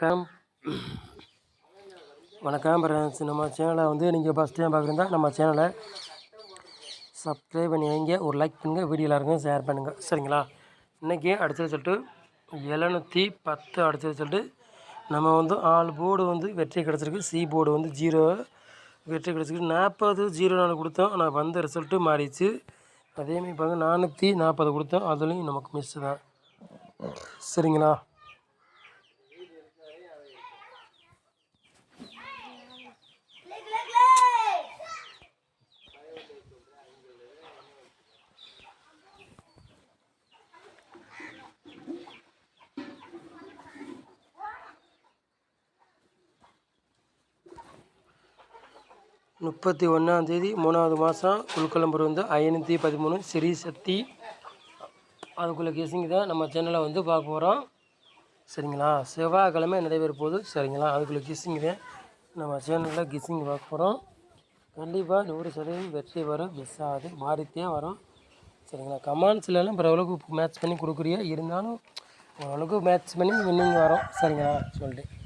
வணக்கம் வணக்கம் ஃப்ரெண்ட்ஸ். நம்ம சேனலை வந்து நீங்கள் ஃபஸ்ட் டைம் பார்க்குறீங்க, நம்ம சேனலை சப்ஸ்கிரைப் பண்ணி வைங்க, ஒரு லைக் பண்ணுங்கள், வீடியோ எல்லாருக்கும் ஷேர் பண்ணுங்கள், சரிங்களா? இன்றைக்கி அடிச்சது சொல்லிட்டு 710 அடிச்சது சொல்லிட்டு நம்ம வந்து ஆல் போர்டு வந்து வெற்றி கிடச்சிருக்கு. சி போர்டு வந்து 0 வெற்றி கிடச்சிருக்கு. 40-04 கொடுத்தோம், ஆனால் வந்த ரிசல்ட்டு மாறிடுச்சு. அதேமாதிரி பாருங்கள் 440 கொடுத்தோம், அதுலேயும் நமக்கு மிஸ் தான், சரிங்களா? 31 3வது மாதம் உள்கலம்பூர் வந்து 513 ஸ்ரீ சக்தி. அதுக்குள்ளே கெஸிங் தான் நம்ம சேனலில் வந்து பார்க்க போகிறோம், சரிங்களா? செவ்வாய்க்கிழமை நடைபெற போகுது, சரிங்களா? அதுக்குள்ளே கெஸிங் தான் நம்ம சேனலில் கெஸிங் பார்க்க போகிறோம். கண்டிப்பாக 100% வெற்றி வரும், மிஸ் ஆகுது, மாறித்தே வரும், சரிங்களா? கமெண்ட்ஸ்லாம் ஓரளவுக்கு மேட்ச் பண்ணி கொடுக்குறியா, இருந்தாலும் ஓரளவுக்கு மேட்ச் பண்ணி வின்னிங் வரும், சரிங்களா? சொல்லிட்டு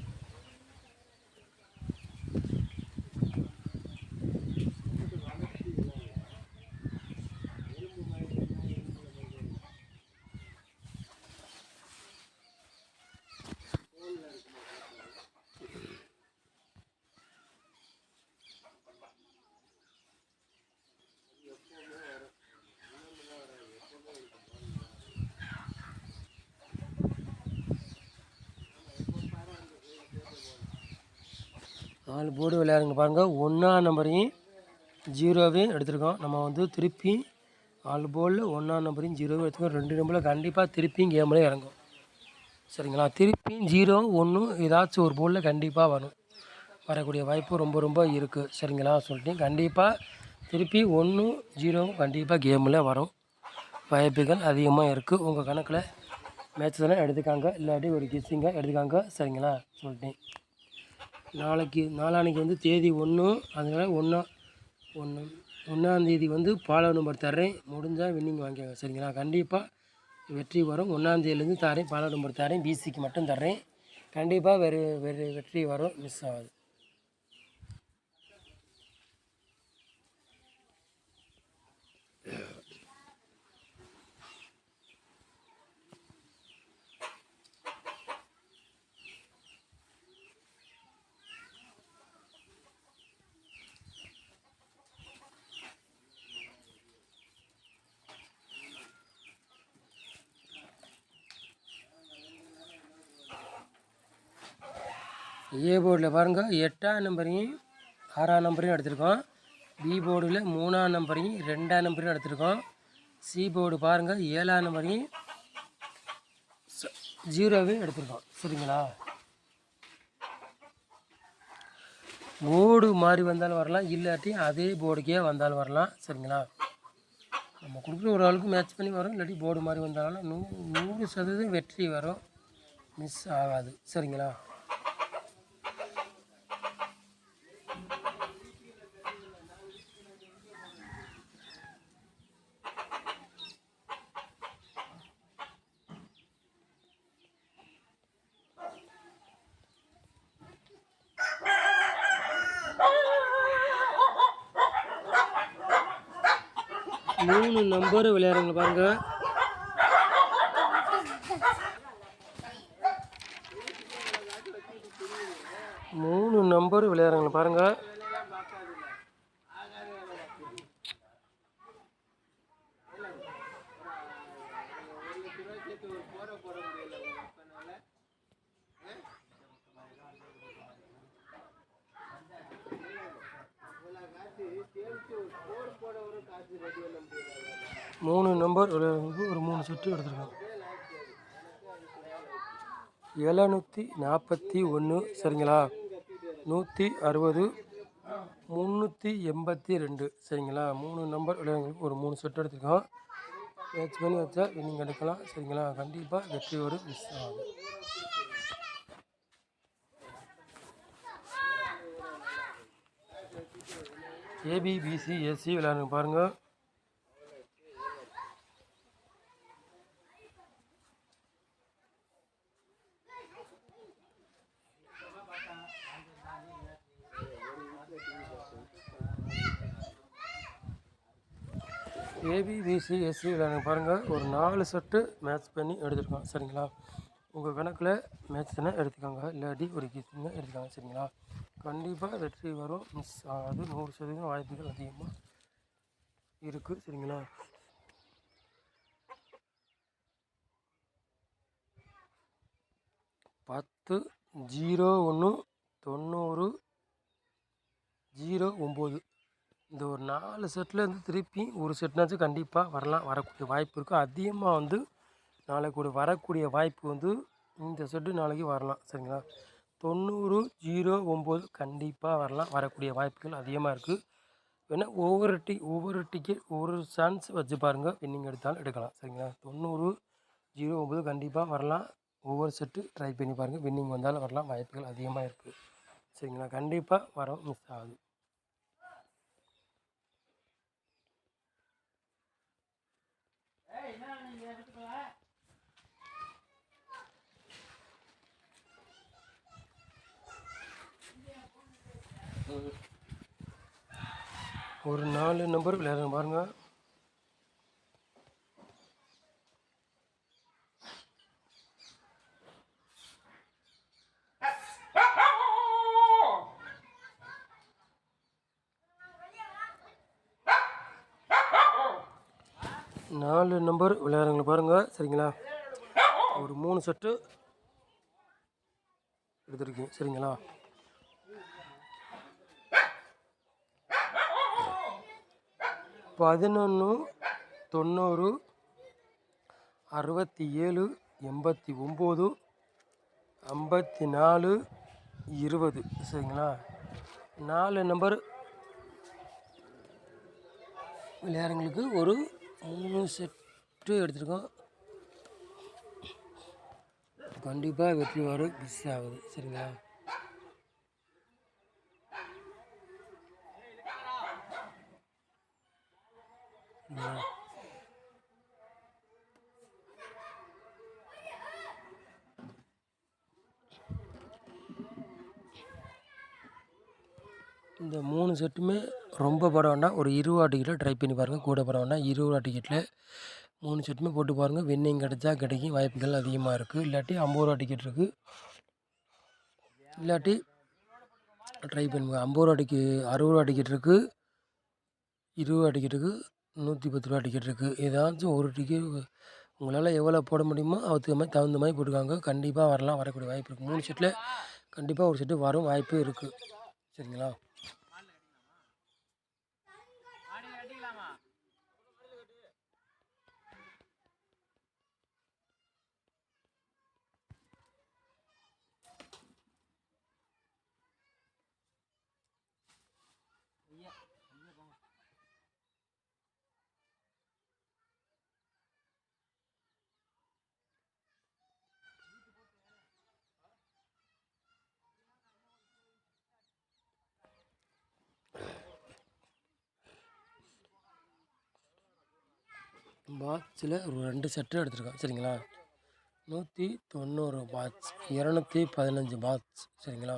4 போர்டு விளையாடுங்க பாருங்கள். 1ஆம் நம்பரையும் 0வையும் எடுத்துருக்கோம். நம்ம வந்து திருப்பி 4 போர்டில் 1ஆம் நம்பரையும் 0வையும் எடுத்துக்கோம். 2 நம்பரில் கண்டிப்பாக திருப்பியும் கேமில் இறங்கும், சரிங்களா? திருப்பியும் 0 1 ஏதாச்சும் ஒரு போர்டில் கண்டிப்பாக வரும், வரக்கூடிய வாய்ப்பு ரொம்ப ரொம்ப இருக்குது, சரிங்களா? சொல்லிட்டு கண்டிப்பாக திருப்பி 1 0 கண்டிப்பாக கேமில் வரும், வாய்ப்புகள் அதிகமாக இருக்குது. உங்கள் கணக்கில் மேட்ச் தானே எடுத்துக்காங்க, இல்லாட்டி ஒரு கெஸ்ஸிங்காக எடுத்துக்காங்க, சரிங்களா? சொல்லிட்டேன். நாளான்னைக்கு வந்து தேதி 1, அதனால் 1ஆந்தேதி வந்து பாலோ நம்பர் தர்றேன், முடிஞ்சால் வின்னிங் வாங்கிக்கோங்க, சரிங்களா? கண்டிப்பாக வெற்றி வரும். 1ஆந்தேதியிலேருந்து தரேன், பாலோ நம்பர் தரேன், பிசிக்கு மட்டும் தர்றேன், கண்டிப்பாக வெற்றி வரும், மிஸ் ஆகாது. ஏ போர்டில் பாருங்கள் 8ஆம் நம்பரையும் 6ஆம் நம்பரையும் எடுத்திருக்கோம். பி போர்டில் 3ஆம் நம்பரையும் 2ஆம் நம்பரையும் எடுத்திருக்கோம். சி போர்டு பாருங்கள் 7ஆம் நம்பரையும் 0வையும் எடுத்திருக்கோம், சரிங்களா? போர்டு மாறி வந்தாலும் வரலாம், இல்லாட்டி அதே போர்டுக்கே வந்தாலும் வரலாம், சரிங்களா? நம்ம கொடுக்குற ஒரு ஆளுக்கு மேட்ச் பண்ணி வரும், இல்லாட்டி போர்டு மாறி வந்தாலும் 100% வெற்றி வரும், மிஸ் ஆகாது, சரிங்களா? மூணு நம்பர் விளையாடுங்க பாருங்க. மூணு நம்பர் விளையாடுங்க பாருங்க. மூணு நம்பர் ஒரு 3 செட்டு எடுத்துருக்கோம். 741, சரிங்களா? 160, 382, சரிங்களா? 3 நம்பர் விளையாடுங்களுக்கு ஒரு 3 செட்டு எடுத்துருக்கோம். மேட்ச் பண்ணி வச்சா வின்னிங் எடுக்கலாம், சரிங்களா? கண்டிப்பாக வெற்றி வரும், மிஸ் ஆகும். ஏபிபிசி ஏசி விளையாடுங்க பாருங்கள். ஏபிபிசி எஸ்சி விளையாடுங்க பாருங்கள். ஒரு 4 செட்டு மேட்ச் பண்ணி எடுத்துருக்கோம் சரிங்களா. உங்கள் கணக்கில் மேட்ச் தானே எடுத்துக்கோங்க, இல்லாட்டி ஒரு கிஸ்ஸுங்க எடுத்துக்காங்க சரிங்களா. கண்டிப்பாக வெற்றி வரும், மிஸ் ஆகாது, 100% வாய்ப்புகள் அதிகமாக இருக்குது சரிங்களா. பத்து 01 90 09 இந்த ஒரு 4 செட்லேருந்து திருப்பி ஒரு செட்னாச்சும் கண்டிப்பாக வரக்கூடிய வாய்ப்பு இருக்குது. அதிகமாக நாளைக்கு வரக்கூடிய வாய்ப்பு இந்த செட்டு நாளைக்கு வரலாம் சரிங்களா. 90 09 கண்டிப்பாக வரக்கூடிய வாய்ப்புகள் அதிகமாக இருக்குது. வேணால் ஒவ்வொரு டிக்கெட் ஒவ்வொரு சான்ஸ் வச்சு பாருங்கள், வின்னிங் எடுத்தாலும் எடுக்கலாம் சரிங்களா. 90 09 கண்டிப்பாக வரலாம். ஒவ்வொரு செட்டு ட்ரை பண்ணி பாருங்கள், வின்னிங் வந்தாலும் வரலாம், வாய்ப்புகள் அதிகமாக இருக்குது சரிங்களா. கண்டிப்பாக வரோம், மிஸ் ஆகுது. ஒரு 4 நம்பர் விளையாடுங்க பாருங்கள். நாலு நம்பர் விளையாடுங்க பாருங்கள் சரிங்களா. ஒரு 3 செட்டு எடுத்துருக்கீங்க சரிங்களா. 11 90 67 89 54 20 சரிங்களா. 4 நம்பர் விளையாடுங்களுக்கு ஒரு 3 செட்டு எடுத்துருக்கோம். கண்டிப்பாக வெற்றி வரும், மிஸ் ஆகுது சரிங்களா. இந்த 3 செட்டுமே ரொம்ப போட வேண்டாம், ஒரு 20 டிக்கெட்டில் ட்ரை பண்ணி பாருங்கள். கூட போட வேண்டாம், 20 டிக்கெட்டில் 3 செட்டுமே போட்டு பாருங்கள். வின்னிங் கிடைச்சா கிடைக்கும், வாய்ப்புகள் அதிகமாக இருக்குது. இல்லாட்டி 50 டிக்கெட் இருக்குது, இல்லாட்டி ட்ரை பண்ணுங்கள். 50 டிக்கெட் 60 டிக்கெட் இருக்குது, 20 டிக்கெட் இருக்குது, 110 டிக்கெட் இருக்குது. ஏதாச்சும் ஒரு டிக்கெட் உங்களால் எவ்வளோ போட முடியுமோ அதுக்கு தகுந்த மாதிரி போட்டுக்காங்க. கண்டிப்பாக வரக்கூடிய வாய்ப்பு இருக்குது. 3 செட்டில் கண்டிப்பாக ஒரு செட்டு வரும் வாய்ப்பு இருக்குது சரிங்களா. பாக்ஸில் ஒரு 2 செட்டு எடுத்துருக்கோம் சரிங்களா. 190 பாக்ஸ், 215 பாக்ஸ் சரிங்களா.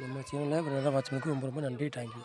நம்ம சேனலில் வேறு வாட்ச் பண்ணுறதுக்கு ரொம்ப ரொம்ப நன்றி, தேங்க்யூ.